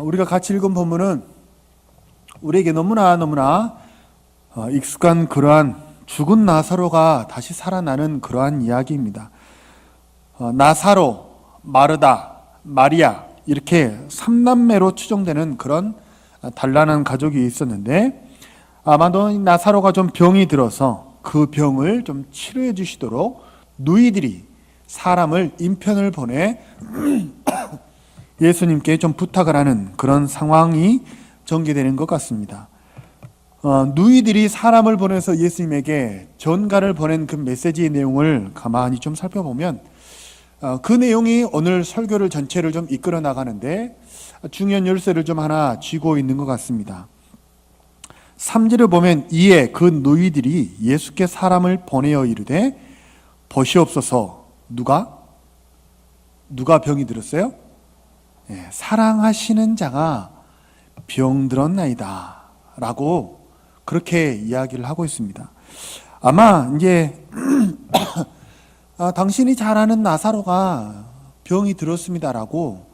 우리가 같이 읽은 본문은 우리에게 너무나 익숙한 그러한 죽은 나사로가 다시 살아나는 그러한 이야기입니다. 나사로, 마르다, 마리아 이렇게 3남매로 추정되는 그런 단란한 가족이 있었는데, 아마도 나사로가 좀 병이 들어서 그 병을 좀 치료해 주시도록 누이들이 사람을 인편을 보내 예수님께 좀 부탁을 하는 그런 상황이 전개되는 것 같습니다. 누이들이 사람을 보내서 예수님에게 전가를 보낸 그 메시지의 내용을 가만히 좀 살펴보면 그 내용이 오늘 설교를 전체를 좀 이끌어 나가는데 중요한 열쇠를 좀 하나 쥐고 있는 것 같습니다. 3절을 보면 이에 그 누이들이 예수께 사람을 보내어 이르되 보시옵소서. 누가 병이 들었어요? 사랑하시는 자가 병들었나이다 라고 그렇게 이야기를 하고 있습니다. 아마 이제 당신이 잘 아는 나사로가 병이 들었습니다라고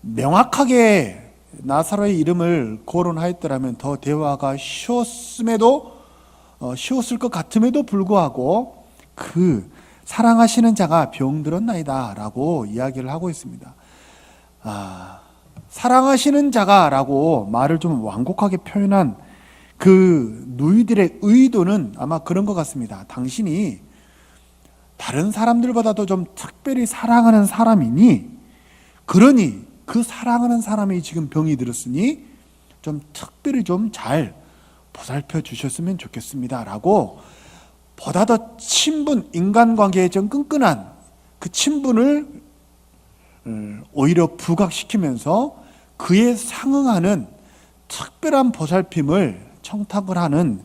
명확하게 나사로의 이름을 거론하였더라면 더 대화가 쉬웠을 것 같음에도 불구하고 그 사랑하시는 자가 병들었나이다 라고 이야기를 하고 있습니다. 사랑하시는 자가 라고 말을 좀 완곡하게 표현한 그 누이들의 의도는 아마 그런 것 같습니다. 당신이 다른 사람들보다도 좀 특별히 사랑하는 사람이니, 그러니 그 사랑하는 사람이 지금 병이 들었으니 좀 특별히 좀 잘 보살펴 주셨으면 좋겠습니다 라고, 보다 더 친분, 인간관계에 좀 끈끈한 그 친분을 오히려 부각시키면서 그에 상응하는 특별한 보살핌을 청탁을 하는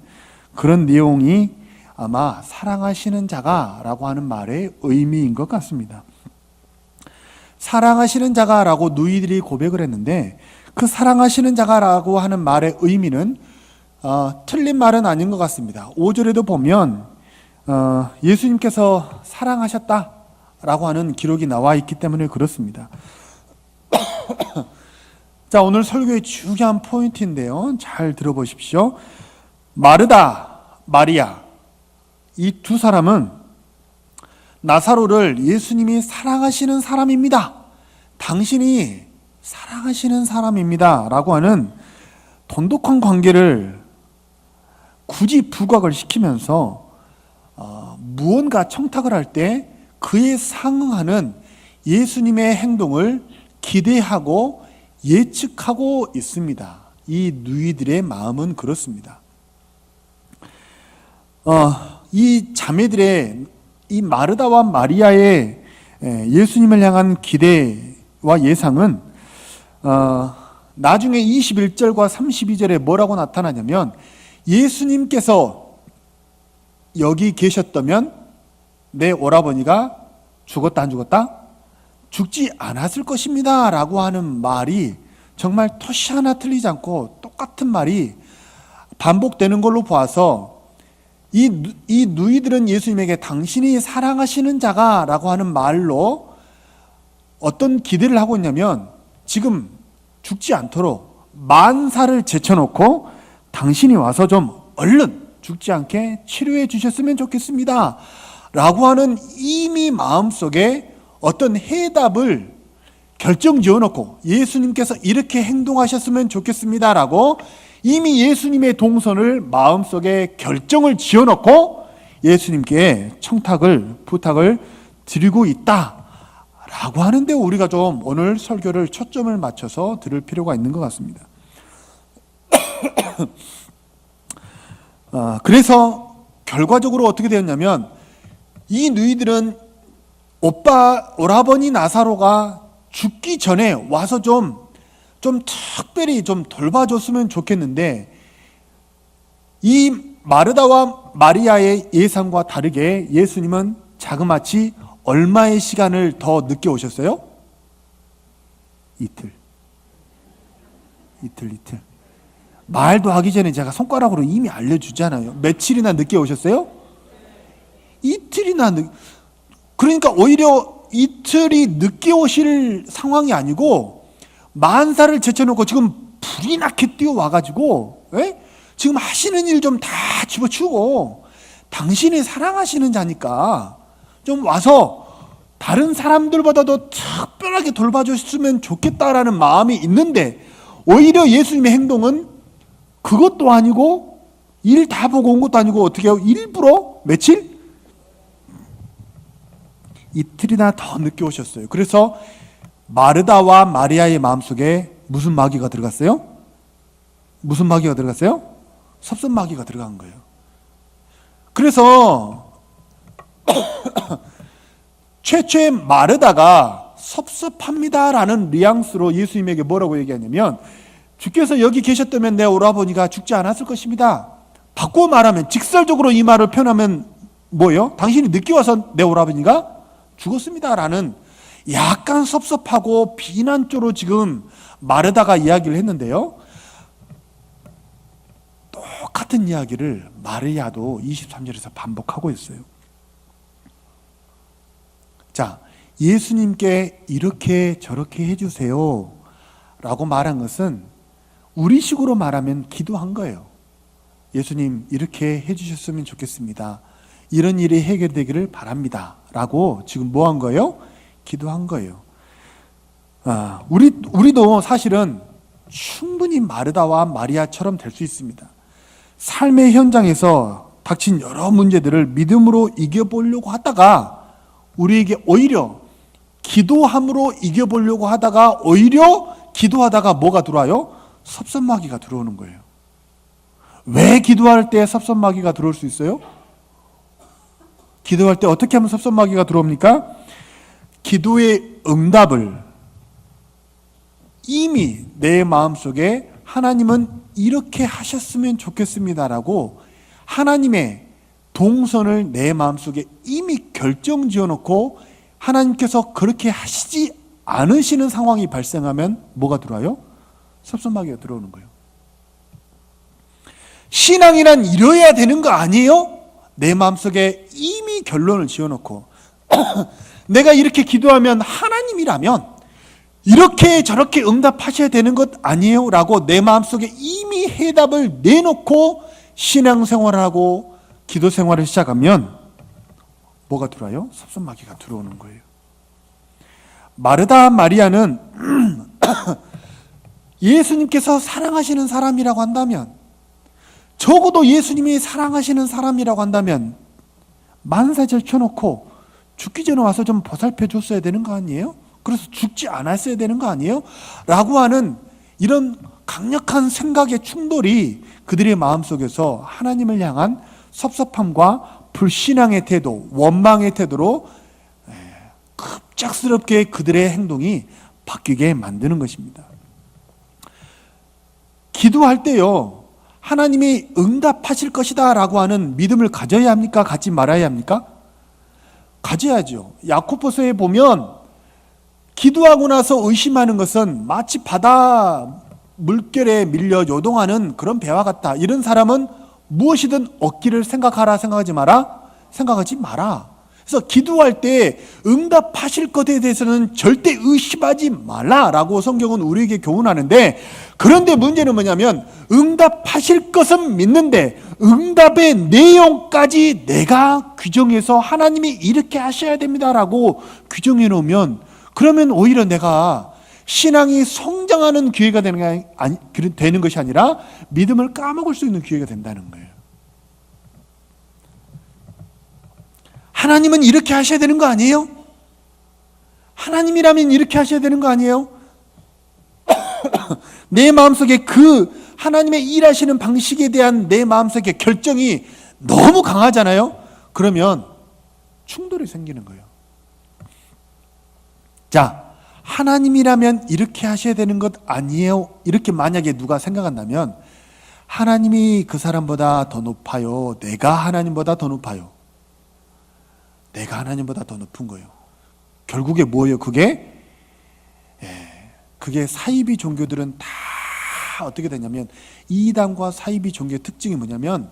그런 내용이 아마 사랑하시는 자가 라고 하는 말의 의미인 것 같습니다. 사랑하시는 자가 라고 누이들이 고백을 했는데, 그 사랑하시는 자가 라고 하는 말의 의미는 틀린 말은 아닌 것 같습니다. 5절에도 보면 예수님께서 사랑하셨다 라고 하는 기록이 나와 있기 때문에 그렇습니다. 자, 오늘 설교의 중요한 포인트인데요, 잘 들어보십시오. 마르다, 마리아 이 두 사람은 나사로를 예수님이 사랑하시는 사람입니다, 당신이 사랑하시는 사람입니다 라고 하는 돈독한 관계를 굳이 부각을 시키면서 무언가 청탁을 할 때 그에 상응하는 예수님의 행동을 기대하고 예측하고 있습니다. 이 누이들의 마음은 그렇습니다. 이 자매들의, 이 마르다와 마리아의 예수님을 향한 기대와 예상은 나중에 21절과 32절에 뭐라고 나타나냐면, 예수님께서 여기 계셨다면 내 오라버니가 죽었다 안 죽었다? 죽지 않았을 것입니다 라고 하는 말이 정말 토시 하나 틀리지 않고 똑같은 말이 반복되는 걸로 보아서 이 누이들은 예수님에게 당신이 사랑하시는 자가 라고 하는 말로 어떤 기대를 하고 있냐면, 지금 죽지 않도록 만사를 제쳐놓고 당신이 와서 좀 얼른 죽지 않게 치료해 주셨으면 좋겠습니다 라고 하는 이미 마음속에 어떤 해답을 결정 지어놓고, 예수님께서 이렇게 행동하셨으면 좋겠습니다 라고 이미 예수님의 동선을 마음속에 결정을 지어놓고 예수님께 부탁을 드리고 있다 라고 하는데, 우리가 좀 오늘 설교를 초점을 맞춰서 들을 필요가 있는 것 같습니다. 그래서 결과적으로 어떻게 되었냐면, 이 누이들은 오라버니 나사로가 죽기 전에 와서 좀 특별히 좀 돌봐줬으면 좋겠는데, 이 마르다와 마리아의 예상과 다르게 예수님은 자그마치 얼마의 시간을 더 늦게 오셨어요? 이틀. 말도 하기 전에 제가 손가락으로 이미 알려주잖아요. 며칠이나 늦게 오셨어요? 이틀이나 그러니까 오히려 이틀이 늦게 오실 상황이 아니고 만사를 제쳐놓고 지금 불이 나게 뛰어와가지고, 예? 지금 하시는 일 좀 다 집어치우고 당신이 사랑하시는 자니까 좀 와서 다른 사람들보다도 특별하게 돌봐줬으면 좋겠다라는 마음이 있는데, 오히려 예수님의 행동은 그것도 아니고 일 다 보고 온 것도 아니고 어떻게 해요? 일부러 며칠? 이틀이나 더 늦게 오셨어요. 그래서 마르다와 마리아의 마음속에 무슨 마귀가 들어갔어요? 무슨 마귀가 들어갔어요? 섭섭마귀가 들어간 거예요. 그래서 최초의 마르다가 섭섭합니다라는 뉘앙스로 예수님에게 뭐라고 얘기하냐면, 주께서 여기 계셨다면 내 오라버니가 죽지 않았을 것입니다. 바꿔 말하면, 직설적으로 이 말을 표현하면 뭐예요? 당신이 늦게 와서 내 오라버니가 죽었습니다라는 약간 섭섭하고 비난조로 지금 마르다가 이야기를 했는데요, 똑같은 이야기를 마리아도 23절에서 반복하고 있어요. 자, 예수님께 이렇게 저렇게 해주세요 라고 말한 것은 우리식으로 말하면 기도한 거예요. 예수님 이렇게 해주셨으면 좋겠습니다. 이런 일이 해결되기를 바랍니다 라고 지금 뭐 한 거예요? 기도한 거예요. 우리도 사실은 충분히 마르다와 마리아처럼 될 수 있습니다. 삶의 현장에서 닥친 여러 문제들을 믿음으로 이겨보려고 하다가 우리에게 오히려 기도함으로 이겨보려고 하다가 오히려 기도하다가 뭐가 들어와요? 섭섭마귀가 들어오는 거예요. 왜 기도할 때 섭섭마귀가 들어올 수 있어요? 기도할 때 어떻게 하면 섭섭마귀가 들어옵니까? 기도의 응답을 이미 내 마음속에 하나님은 이렇게 하셨으면 좋겠습니다라고 하나님의 동선을 내 마음속에 이미 결정 지어놓고 하나님께서 그렇게 하시지 않으시는 상황이 발생하면 뭐가 들어와요? 섭섭마귀가 들어오는 거예요. 신앙이란 이뤄야 되는 거 아니에요? 내 마음속에 이미 결론을 지어놓고 내가 이렇게 기도하면 하나님이라면 이렇게 저렇게 응답하셔야 되는 것 아니에요? 라고 내 마음속에 이미 해답을 내놓고 신앙생활을 하고 기도생활을 시작하면 뭐가 들어와요? 섭섭마귀가 들어오는 거예요. 마르다 마리아는 예수님께서 사랑하시는 사람이라고 한다면, 적어도 예수님이 사랑하시는 사람이라고 한다면 만사 제쳐놓고 죽기 전에 와서 좀 보살펴 줬어야 되는 거 아니에요? 그래서 죽지 않았어야 되는 거 아니에요? 라고 하는 이런 강력한 생각의 충돌이 그들의 마음속에서 하나님을 향한 섭섭함과 불신앙의 태도, 원망의 태도로 급작스럽게 그들의 행동이 바뀌게 만드는 것입니다. 기도할 때요, 하나님이 응답하실 것이다 라고 하는 믿음을 가져야 합니까? 갖지 말아야 합니까? 가져야죠. 야고보서에 보면 기도하고 나서 의심하는 것은 마치 바다 물결에 밀려 요동하는 그런 배와 같다. 이런 사람은 무엇이든 얻기를 생각하라, 생각하지 마라? 생각하지 마라. 그래서 기도할 때 응답하실 것에 대해서는 절대 의심하지 말라라고 성경은 우리에게 교훈하는데, 그런데 문제는 뭐냐면 응답하실 것은 믿는데 응답의 내용까지 내가 규정해서 하나님이 이렇게 하셔야 됩니다라고 규정해 놓으면, 그러면 오히려 내가 신앙이 성장하는 기회가 되는 것이 아니라 믿음을 까먹을 수 있는 기회가 된다는 거예요. 하나님은 이렇게 하셔야 되는 거 아니에요? 하나님이라면 이렇게 하셔야 되는 거 아니에요? 내 마음속에 그 하나님의 일하시는 방식에 대한 내 마음속의 결정이 너무 강하잖아요? 그러면 충돌이 생기는 거예요. 자, 하나님이라면 이렇게 하셔야 되는 것 아니에요? 이렇게 만약에 누가 생각한다면 하나님이 그 사람보다 더 높아요? 내가 하나님보다 더 높아요? 내가 하나님보다 더 높은 거예요. 결국에 뭐예요? 그게 사이비 종교들은 다 어떻게 되냐면, 이단과 사이비 종교의 특징이 뭐냐면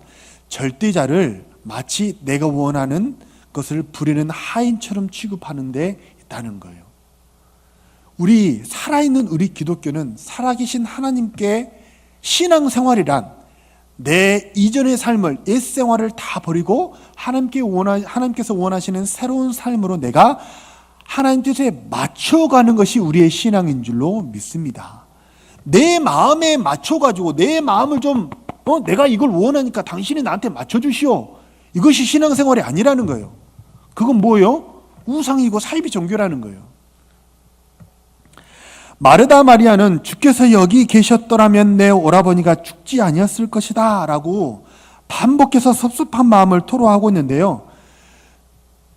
절대자를 마치 내가 원하는 것을 부리는 하인처럼 취급하는 데 있다는 거예요. 살아있는 우리 기독교는 살아계신 하나님께 신앙생활이란 내 이전의 삶을, 옛 생활을 다 버리고 하나님께서 원하시는 새로운 삶으로 내가 하나님 뜻에 맞춰가는 것이 우리의 신앙인 줄로 믿습니다. 내 마음에 맞춰가지고 내 마음을 좀 내가 이걸 원하니까 당신이 나한테 맞춰주시오. 이것이 신앙생활이 아니라는 거예요. 그건 뭐예요? 우상이고 사이비 종교라는 거예요. 마르다 마리아는 주께서 여기 계셨더라면 내 오라버니가 죽지 아니었을 것이다 라고 반복해서 섭섭한 마음을 토로하고 있는데요.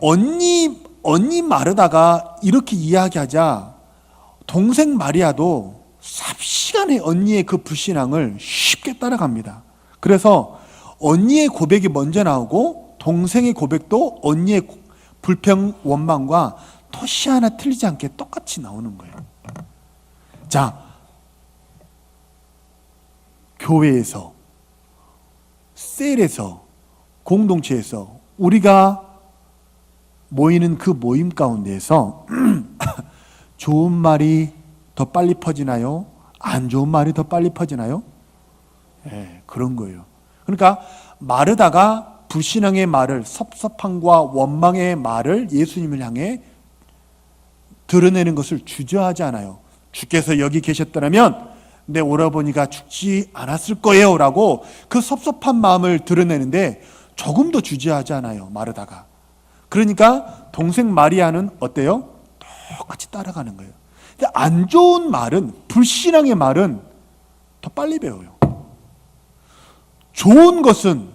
언니 마르다가 이렇게 이야기하자 동생 마리아도 삽시간에 언니의 그 불신앙을 쉽게 따라갑니다. 그래서 언니의 고백이 먼저 나오고 동생의 고백도 언니의 불평 원망과 토시 하나 틀리지 않게 똑같이 나오는 거예요. 자, 교회에서, 셀에서, 공동체에서 우리가 모이는 그 모임 가운데에서 좋은 말이 더 빨리 퍼지나요? 안 좋은 말이 더 빨리 퍼지나요? 그런 거예요. 그러니까 마르다가 불신앙의 말을, 섭섭함과 원망의 말을 예수님을 향해 드러내는 것을 주저하지 않아요. 주께서 여기 계셨더라면 내 오라버니가 죽지 않았을 거예요 라고 그 섭섭한 마음을 드러내는데 조금도 주저하지 않아요, 마르다가. 그러니까 동생 마리아는 어때요? 똑같이 따라가는 거예요. 근데 안 좋은 말은, 불신앙의 말은 더 빨리 배워요. 좋은 것은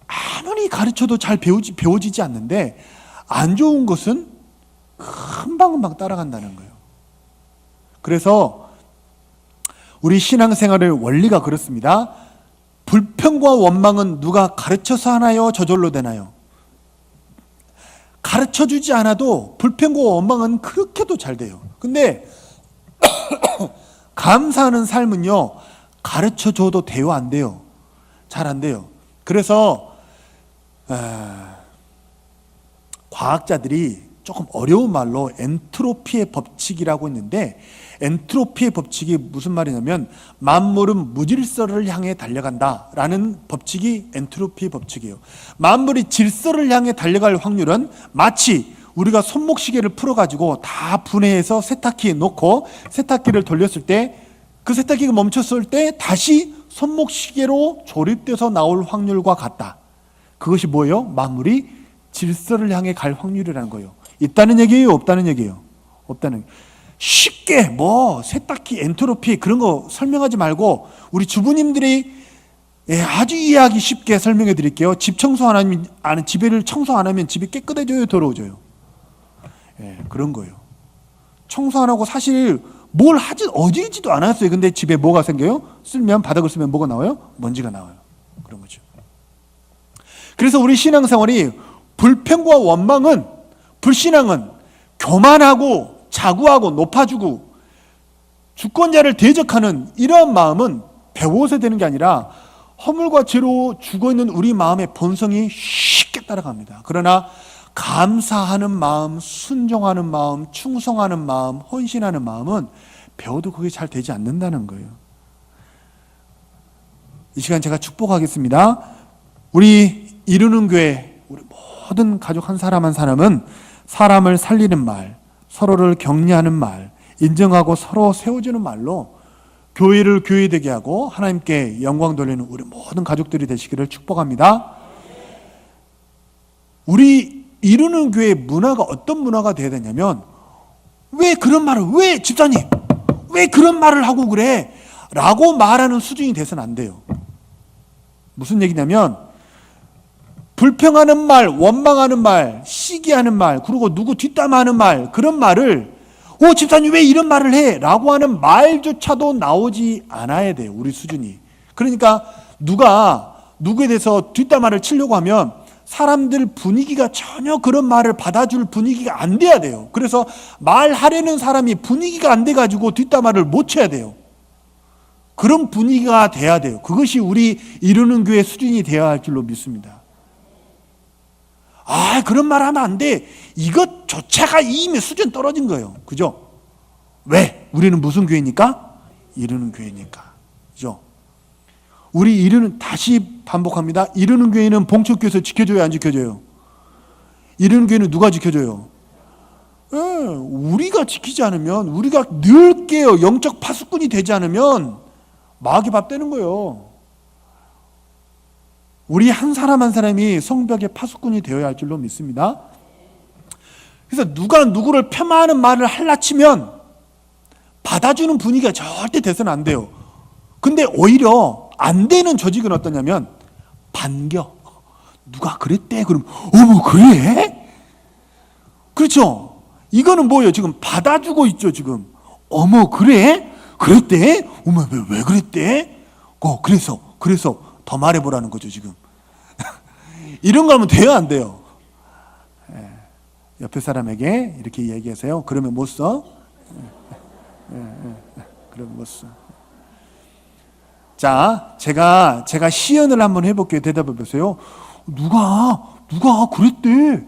아무리 가르쳐도 잘 배워지지 않는데 안 좋은 것은 금방금방 따라간다는 거예요. 그래서 우리 신앙생활의 원리가 그렇습니다. 불평과 원망은 누가 가르쳐서 하나요? 저절로 되나요? 가르쳐주지 않아도 불평과 원망은 그렇게도 잘 돼요. 근데 감사하는 삶은요, 가르쳐줘도 돼요, 안 돼요? 잘 안 돼요. 그래서 과학자들이 조금 어려운 말로 엔트로피의 법칙이라고 있는데, 엔트로피의 법칙이 무슨 말이냐면 만물은 무질서를 향해 달려간다라는 법칙이 엔트로피의 법칙이에요. 만물이 질서를 향해 달려갈 확률은 마치 우리가 손목시계를 풀어가지고 다 분해해서 세탁기에 놓고 세탁기를 돌렸을 때 그 세탁기가 멈췄을 때 다시 손목시계로 조립돼서 나올 확률과 같다. 그것이 뭐예요? 만물이 질서를 향해 갈 확률이라는 거예요. 있다는 얘기예요? 없다는 얘기예요? 없다는 얘기예요. 쉽게 세탁기 엔트로피 그런 거 설명하지 말고 우리 주부님들이 아주 이해하기 쉽게 설명해 드릴게요. 집 청소 안 하면 집을 청소 안 하면 집이 깨끗해져요, 더러워져요? 그런 거예요. 청소 안 하고 사실 뭘 어지르지도 않았어요. 근데 집에 뭐가 생겨요? 바닥을 쓰면 뭐가 나와요? 먼지가 나와요. 그런 거죠. 그래서 우리 신앙생활이 불평과 원망은, 불신앙은 교만하고 자구하고 높아주고 주권자를 대적하는 이러한 마음은 배워서 되는 게 아니라 허물과 죄로 죽어있는 우리 마음의 본성이 쉽게 따라갑니다. 그러나 감사하는 마음, 순종하는 마음, 충성하는 마음, 헌신하는 마음은 배워도 그게 잘 되지 않는다는 거예요. 이 시간 제가 축복하겠습니다. 우리 이루는 교회, 우리 모든 가족 한 사람 한 사람은 사람을 살리는 말, 서로를 격려하는 말, 인정하고 서로 세워주는 말로 교회를 교회되게 하고 하나님께 영광 돌리는 우리 모든 가족들이 되시기를 축복합니다. 우리 이루는 교회 문화가 어떤 문화가 되어야 되냐면, 왜 집사님 왜 그런 말을 하고 그래? 라고 말하는 수준이 돼서는 안 돼요. 무슨 얘기냐면 불평하는 말, 원망하는 말, 시기하는 말, 그리고 누구 뒷담화하는 말, 그런 말을 집사님 왜 이런 말을 해? 라고 하는 말조차도 나오지 않아야 돼요, 우리 수준이. 그러니까 누구에 대해서 뒷담화를 치려고 하면 사람들 분위기가 전혀 그런 말을 받아줄 분위기가 안 돼야 돼요. 그래서 말하려는 사람이 분위기가 안 돼가지고 뒷담화를 못 쳐야 돼요. 그런 분위기가 돼야 돼요. 그것이 우리 이루는 교회 수준이 되어야 할 줄로 믿습니다. 그런 말 하면 안 돼. 이것조차가 이미 수준 떨어진 거예요. 그죠? 왜? 우리는 무슨 교회니까? 이루는 교회니까. 그죠? 우리 이루는, 다시 반복합니다. 이루는 교회는 봉축교에서 지켜줘요, 안 지켜줘요? 이루는 교회는 누가 지켜줘요? 우리가 지키지 않으면, 우리가 늘 깨어 영적 파수꾼이 되지 않으면 마귀 밥 되는 거예요. 우리 한 사람 한 사람이 성벽의 파수꾼이 되어야 할 줄로 믿습니다. 그래서 누가 누구를 폄하하는 말을 할라치면 받아주는 분위기가 절대 돼서는 안 돼요. 근데 오히려 안 되는 조직은 어떠냐면 반겨. 누가 그랬대? 그럼 어머 그래? 그렇죠? 이거는 뭐예요? 지금 받아주고 있죠. 지금 어머 그래? 그랬대? 어머 왜 그랬대? 그래서 더 말해보라는 거죠 지금. 이런 거 하면 돼요 안 돼요? 옆에 사람에게 이렇게 얘기하세요. 그러면 못 써? 그러면 못 써. 자, 제가 시연을 한번 해볼게요. 대답해 보세요. 누가 그랬대?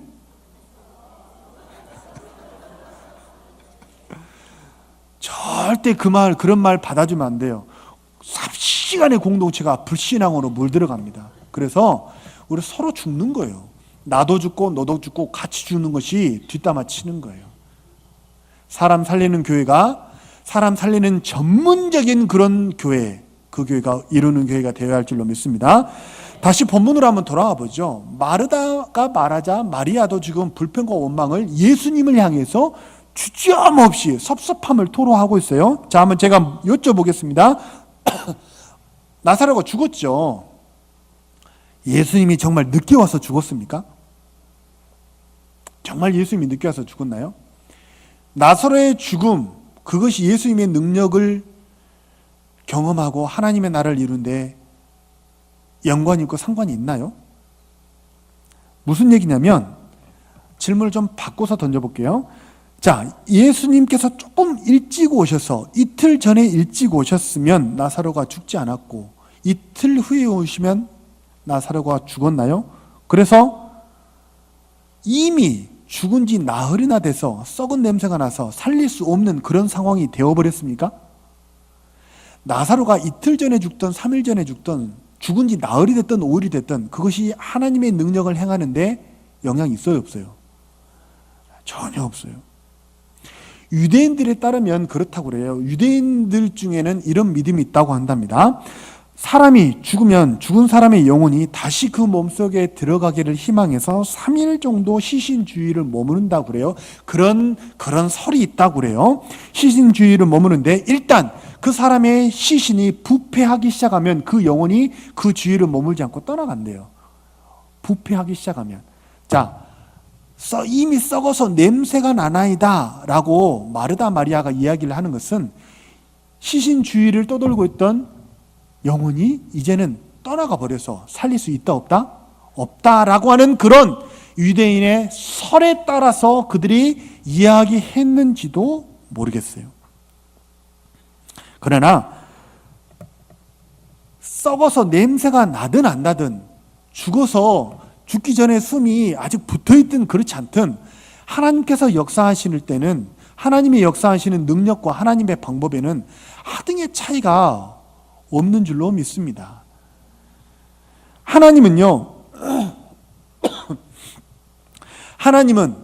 절대 그런 말 받아주면 안 돼요. 삽시간에 공동체가 불신앙으로 물들어갑니다. 그래서 우리 서로 죽는 거예요. 나도 죽고 너도 죽고 같이 죽는 것이 뒷담화 치는 거예요. 사람 살리는 교회가, 사람 살리는 전문적인 그런 교회, 그 교회가 이루는 교회가 되어야 할 줄로 믿습니다. 다시 본문으로 한번 돌아와 보죠. 마르다가 말하자 마리아도 지금 불평과 원망을 예수님을 향해서 주저함없이 섭섭함을 토로하고 있어요. 자, 한번 제가 여쭤보겠습니다. 나사로가 죽었죠. 예수님이 정말 늦게 와서 죽었습니까? 정말 예수님이 늦게 와서 죽었나요? 나사로의 죽음, 그것이 예수님의 능력을 경험하고 하나님의 나라를 이룬데 연관이 있고 상관이 있나요? 무슨 얘기냐면, 질문을 좀 바꿔서 던져볼게요. 자, 예수님께서 조금 일찍 오셔서 이틀 전에 일찍 오셨으면 나사로가 죽지 않았고 이틀 후에 오시면 나사로가 죽었나요? 그래서 이미 죽은 지 나흘이나 돼서 썩은 냄새가 나서 살릴 수 없는 그런 상황이 되어버렸습니까? 나사로가 이틀 전에 죽든 3일 전에 죽든 죽은 지 나흘이 됐든 5일이 됐든 그것이 하나님의 능력을 행하는데 영향이 있어요, 없어요? 전혀 없어요. 유대인들에 따르면 그렇다고 그래요. 유대인들 중에는 이런 믿음이 있다고 한답니다. 사람이 죽으면 죽은 사람의 영혼이 다시 그 몸속에 들어가기를 희망해서 3일 정도 시신주의를 머무른다고 그래요. 그런 설이 있다고 그래요. 시신주의를 머무는데 일단 그 사람의 시신이 부패하기 시작하면 그 영혼이 그 주위를 머물지 않고 떠나간대요. 부패하기 시작하면. 자, 이미 썩어서 냄새가 나나이다 라고 마르다 마리아가 이야기를 하는 것은 시신 주위를 떠돌고 있던 영혼이 이제는 떠나가 버려서 살릴 수 있다 없다? 없다라고 하는 그런 유대인의 설에 따라서 그들이 이야기했는지도 모르겠어요. 그러나 썩어서 냄새가 나든 안 나든 죽어서 죽기 전에 숨이 아직 붙어있든 그렇지 않든 하나님께서 역사하실 때는 하나님의 역사하시는 능력과 하나님의 방법에는 하등의 차이가 없는 줄로 믿습니다. 하나님은요, 하나님은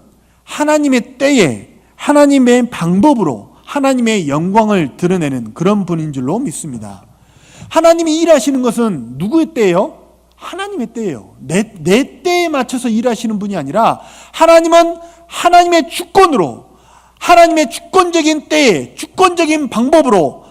하나님의 때에 하나님의 방법으로 하나님의 영광을 드러내는 그런 분인 줄로 믿습니다. 하나님이 일하시는 것은 누구의 때예요? 하나님의 때예요. 내 때에 맞춰서 일하시는 분이 아니라 하나님은 하나님의 주권으로, 하나님의 주권적인 때에 주권적인 방법으로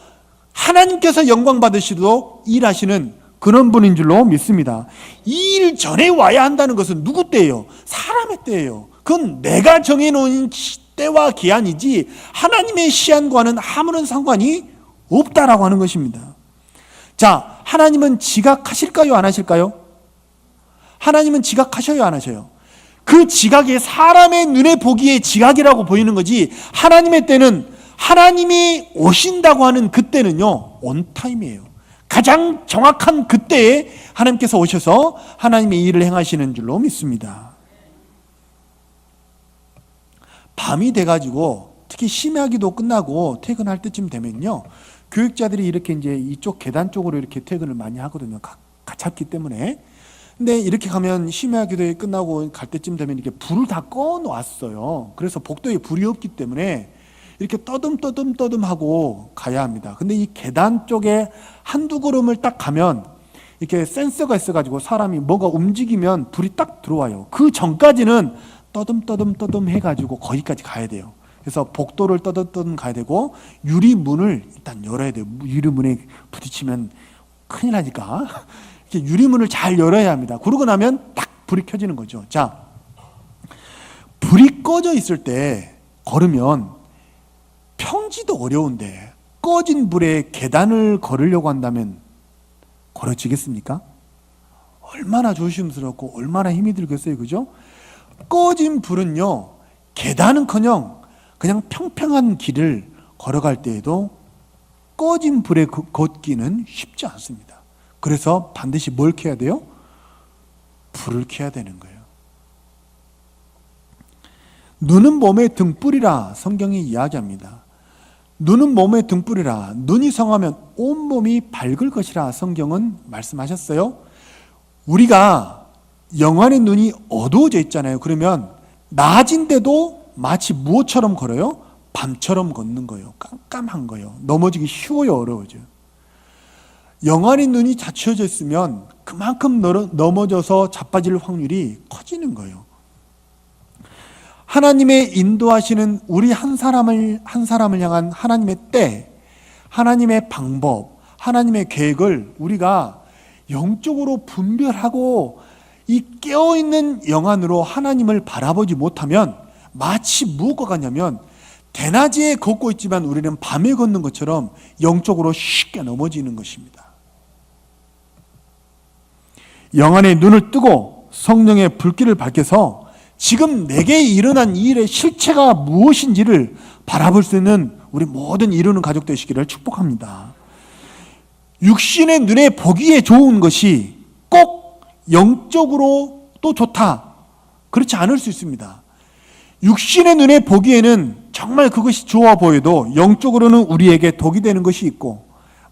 하나님께서 영광 받으시도록 일하시는 그런 분인 줄로 믿습니다. 이 일 전에 와야 한다는 것은 누구 때예요? 사람의 때예요. 그건 내가 정해놓은 때와 기한이지 하나님의 시한과는 아무런 상관이 없다라고 하는 것입니다. 자, 하나님은 지각하실까요? 안 하실까요? 하나님은 지각하셔요? 안 하셔요? 그 지각이 사람의 눈에 보기에 지각이라고 보이는 거지, 하나님의 때는 하나님이 오신다고 하는 그때는요 온타임이에요. 가장 정확한 그때에 하나님께서 오셔서 하나님의 일을 행하시는 줄로 믿습니다. 밤이 돼가지고 특히 심야기도 끝나고 퇴근할 때쯤 되면요, 교육자들이 이렇게 이제 이쪽 계단 쪽으로 이렇게 퇴근을 많이 하거든요. 가깝기 때문에. 근데 이렇게 가면 심야기도에 끝나고 갈 때쯤 되면 이렇게 불을 다 꺼 놨어요. 그래서 복도에 불이 없기 때문에 이렇게 떠듬 하고 가야 합니다. 근데 이 계단 쪽에 한두 걸음을 딱 가면 이렇게 센서가 있어가지고 사람이 뭐가 움직이면 불이 딱 들어와요. 그 전까지는 떠듬 해가지고 거기까지 가야 돼요. 그래서 복도를 떠듬 가야 되고, 유리문을 일단 열어야 돼요. 유리문에 부딪히면 큰일 나니까 이렇게 유리문을 잘 열어야 합니다. 그러고 나면 딱 불이 켜지는 거죠. 자, 불이 꺼져 있을 때 걸으면 평지도 어려운데 꺼진 불에 계단을 걸으려고 한다면 걸어지겠습니까? 얼마나 조심스럽고 얼마나 힘이 들겠어요, 그죠? 꺼진 불은요, 계단은커녕 그냥 평평한 길을 걸어갈 때에도 꺼진 불에 걷기는 쉽지 않습니다. 그래서 반드시 뭘 켜야 돼요? 불을 켜야 되는 거예요. 눈은 몸의 등불이라 성경이 이야기합니다. 눈은 몸의 등불이라, 눈이 성하면 온몸이 밝을 것이라 성경은 말씀하셨어요. 우리가 영안의 눈이 어두워져 있잖아요. 그러면 낮인데도 마치 무엇처럼 걸어요? 밤처럼 걷는 거예요. 깜깜한 거예요. 넘어지기 쉬워요, 어려워져요. 영안의 눈이 닫혀져 있으면 그만큼 넘어져서 자빠질 확률이 커지는 거예요. 하나님의 인도하시는 우리 한 사람을 향한 하나님의 때, 하나님의 방법, 하나님의 계획을 우리가 영적으로 분별하고 이 깨어있는 영안으로 하나님을 바라보지 못하면 마치 무엇과 같냐면, 대낮에 걷고 있지만 우리는 밤에 걷는 것처럼 영적으로 쉽게 넘어지는 것입니다. 영안의 눈을 뜨고 성령의 불길을 밝혀서 지금 내게 일어난 이 일의 실체가 무엇인지를 바라볼 수 있는 우리 모든 이루는 가족 되시기를 축복합니다. 육신의 눈에 보기에 좋은 것이 꼭 영적으로 또 좋다, 그렇지 않을 수 있습니다. 육신의 눈에 보기에는 정말 그것이 좋아 보여도 영적으로는 우리에게 독이 되는 것이 있고,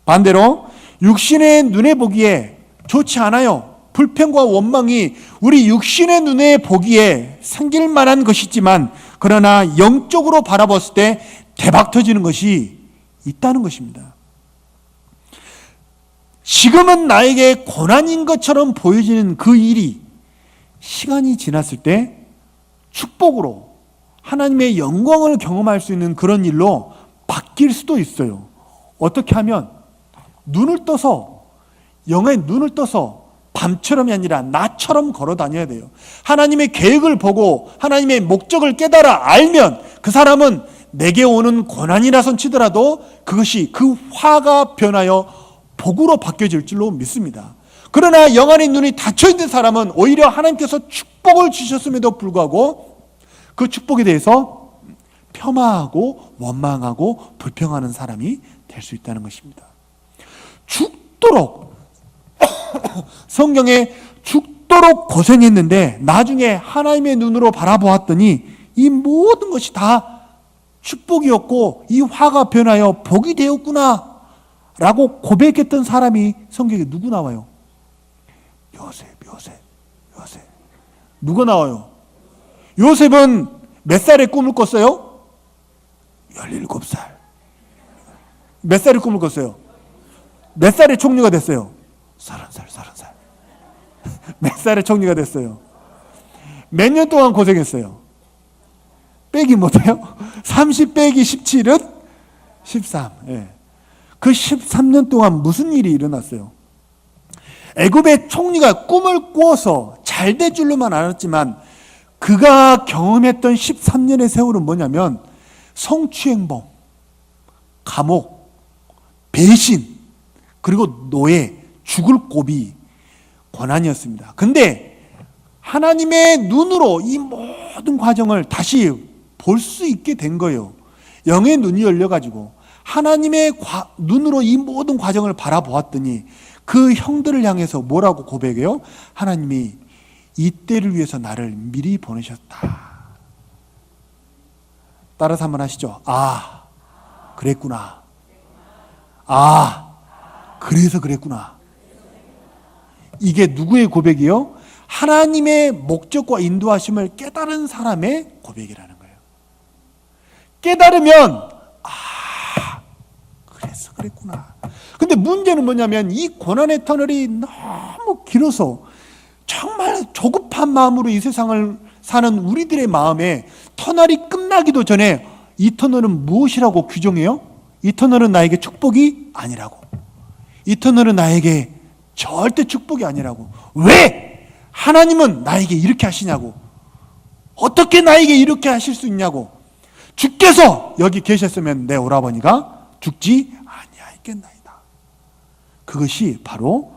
반대로 육신의 눈에 보기에 좋지 않아요. 불평과 원망이 우리 육신의 눈에 보기에 생길 만한 것이지만, 그러나 영적으로 바라봤을 때 대박 터지는 것이 있다는 것입니다. 지금은 나에게 고난인 것처럼 보여지는 그 일이 시간이 지났을 때 축복으로 하나님의 영광을 경험할 수 있는 그런 일로 바뀔 수도 있어요. 어떻게 하면 눈을 떠서, 영의 눈을 떠서 밤처럼이 아니라 낮처럼 걸어 다녀야 돼요. 하나님의 계획을 보고 하나님의 목적을 깨달아 알면 그 사람은 내게 오는 고난이라선 치더라도 그것이 그 화가 변하여 복으로 바뀌어질 줄로 믿습니다. 그러나 영안의 눈이 닫혀있는 사람은 오히려 하나님께서 축복을 주셨음에도 불구하고 그 축복에 대해서 폄하하고 원망하고 불평하는 사람이 될 수 있다는 것입니다. 죽도록 성경에 죽도록 고생했는데 나중에 하나님의 눈으로 바라보았더니 이 모든 것이 다 축복이었고 이 화가 변하여 복이 되었구나 라고 고백했던 사람이 성경에 누구 나와요? 요셉. 누가 나와요? 요셉은 몇 살에 꿈을 꿨어요? 17살. 몇 살에 꿈을 꿨어요? 몇 살에 총리가 됐어요? 30살. 몇 살에 총리가 됐어요? 몇 년 동안 고생했어요? 빼기 못해요? 30 빼기 17은 13. 예. 그 13년 동안 무슨 일이 일어났어요? 애굽의 총리가 꿈을 꾸어서 잘 될 줄로만 알았지만 그가 경험했던 13년의 세월은 뭐냐면 성추행범, 감옥, 배신, 그리고 노예, 죽을 고비, 고난이었습니다. 근데 하나님의 눈으로 이 모든 과정을 다시 볼 수 있게 된 거예요. 영의 눈이 열려가지고 하나님의 눈으로 이 모든 과정을 바라보았더니 그 형들을 향해서 뭐라고 고백해요? 하나님이 이때를 위해서 나를 미리 보내셨다. 따라서 한번 하시죠. 아, 그랬구나. 아, 그래서 그랬구나. 이게 누구의 고백이요? 하나님의 목적과 인도하심을 깨달은 사람의 고백이라는 거예요. 깨달으면 그래서 그랬구나. 근데 문제는 뭐냐면 이 고난의 터널이 너무 길어서 정말 조급한 마음으로 이 세상을 사는 우리들의 마음에 터널이 끝나기도 전에 이 터널은 무엇이라고 규정해요? 이 터널은 나에게 축복이 아니라고. 이 터널은 나에게 절대 축복이 아니라고. 왜? 하나님은 나에게 이렇게 하시냐고. 어떻게 나에게 이렇게 하실 수 있냐고. 주께서 여기 계셨으면 내 오라버니가 죽지 아니하였겠나이다. 그것이 바로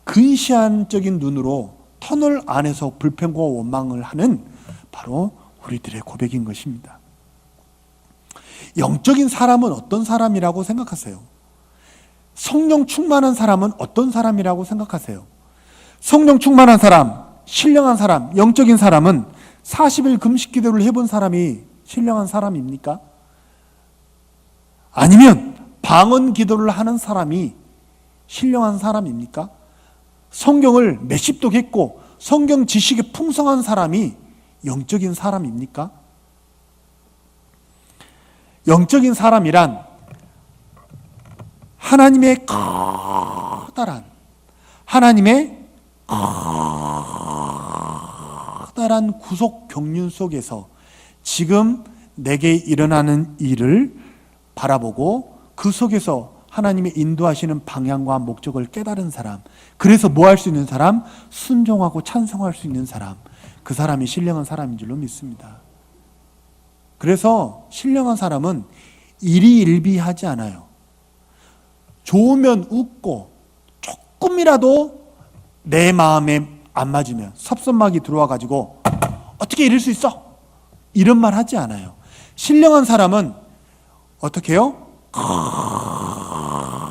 근시안적인 눈으로 터널 안에서 불평과 원망을 하는 바로 우리들의 고백인 것입니다. 영적인 사람은 어떤 사람이라고 생각하세요? 성령 충만한 사람은 어떤 사람이라고 생각하세요? 성령 충만한 사람, 신령한 사람, 영적인 사람은 40일 금식 기도를 해본 사람이 신령한 사람입니까? 아니면 방언 기도를 하는 사람이 신령한 사람입니까? 성경을 몇십 독 했고 성경 지식이 풍성한 사람이 영적인 사람입니까? 영적인 사람이란 하나님의 커다란 구속 경륜 속에서 지금 내게 일어나는 일을 바라보고 그 속에서 하나님의 인도하시는 방향과 목적을 깨달은 사람, 그래서 뭐 할 수 있는 사람? 순종하고 찬송할 수 있는 사람, 그 사람이 신령한 사람인 줄로 믿습니다. 그래서 신령한 사람은 일희일비하지 않아요. 좋으면 웃고 조금이라도 내 마음에 안 맞으면 섭섭막이 들어와 가지고 어떻게 이럴 수 있어? 이런 말 하지 않아요. 신령한 사람은 어떻게 해요?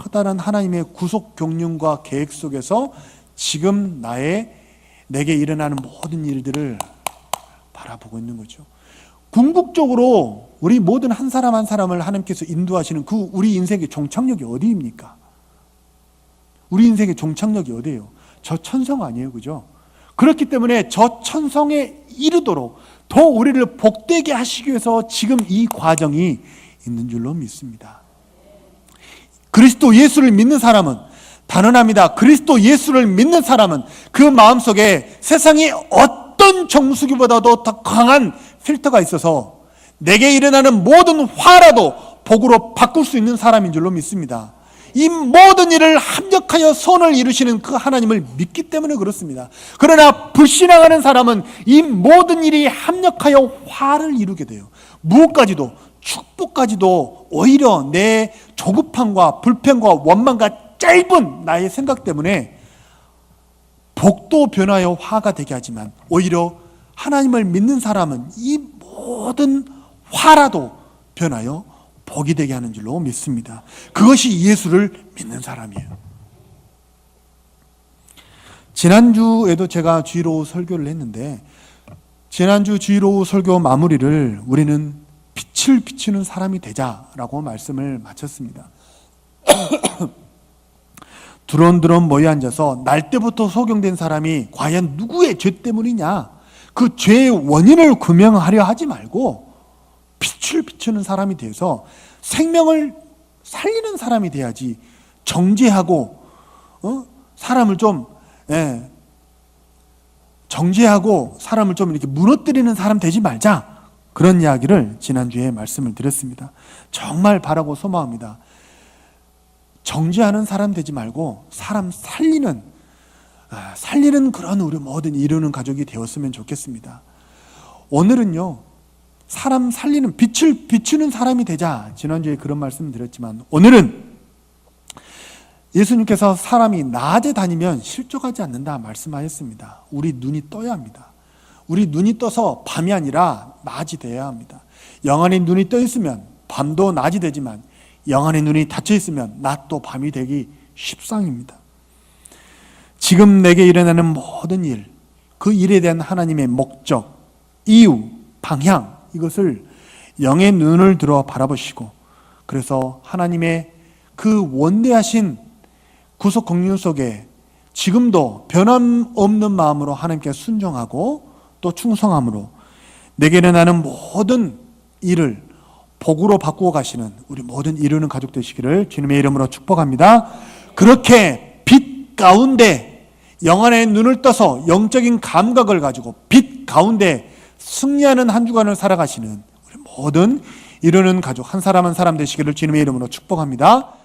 커다란 하나님의 구속 경륜과 계획 속에서 지금 내게 일어나는 모든 일들을 바라보고 있는 거죠. 궁극적으로 우리 모든 한 사람 한 사람을 하나님께서 인도하시는 그 우리 인생의 종착역이 어디입니까? 우리 인생의 종착역이 어디예요? 저 천성 아니에요, 그죠? 그렇기 때문에 저 천성에 이르도록 더 우리를 복되게 하시기 위해서 지금 이 과정이 있는 줄로 믿습니다. 그리스도 예수를 믿는 사람은 단언합니다. 그리스도 예수를 믿는 사람은 그 마음속에 세상의 어떤 정수기보다도 더 강한 필터가 있어서 내게 일어나는 모든 화라도 복으로 바꿀 수 있는 사람인 줄로 믿습니다. 이 모든 일을 합력하여 선을 이루시는 그 하나님을 믿기 때문에 그렇습니다. 그러나 불신앙하는 사람은 이 모든 일이 합력하여 화를 이루게 돼요. 무엇까지도, 축복까지도 오히려 내 조급함과 불평과 원망과 짧은 나의 생각 때문에 복도 변하여 화가 되게 하지만 오히려 하나님을 믿는 사람은 이 모든 화라도 변하여 복이 되게 하는 줄로 믿습니다. 그것이 예수를 믿는 사람이에요. 지난주에도 제가 주일오후 설교를 했는데 지난주 주일오후 설교 마무리를 우리는 빛을 비추는 사람이 되자라고 말씀을 마쳤습니다. 두런두런 모여 앉아서 날 때부터 소경된 사람이 과연 누구의 죄 때문이냐, 그 죄의 원인을 규명하려 하지 말고 빛을 비추는 사람이 돼서 생명을 살리는 사람이 돼야지, 정죄하고 사람을 좀 정죄하고 사람을 좀 이렇게 무너뜨리는 사람 되지 말자, 그런 이야기를 지난주에 말씀을 드렸습니다. 정말 바라고 소망합니다. 정죄하는 사람 되지 말고 사람 살리는 그런 우리 모든 이루는 가족이 되었으면 좋겠습니다. 오늘은요, 사람 살리는, 빛을 비추는 사람이 되자, 지난주에 그런 말씀 드렸지만 오늘은 예수님께서 사람이 낮에 다니면 실족하지 않는다 말씀하셨습니다. 우리 눈이 떠야 합니다. 우리 눈이 떠서 밤이 아니라 낮이 되어야 합니다. 영안의 눈이 떠 있으면 밤도 낮이 되지만 영안의 눈이 닫혀 있으면 낮도 밤이 되기 십상입니다. 지금 내게 일어나는 모든 일, 그 일에 대한 하나님의 목적, 이유, 방향, 이것을 영의 눈을 들어 바라보시고, 그래서 하나님의 그 원대하신 구속 긍휼 속에 지금도 변함없는 마음으로 하나님께 순종하고 또 충성함으로 내게 일어나는 모든 일을 복으로 바꾸어 가시는 우리 모든 이루는 가족 되시기를 주님의 이름으로 축복합니다. 그렇게 빛 가운데 영안의 눈을 떠서 영적인 감각을 가지고 빛 가운데 승리하는 한 주간을 살아가시는 우리 모든 이루는 가족 한 사람 한 사람 되시기를 주님의 이름으로 축복합니다.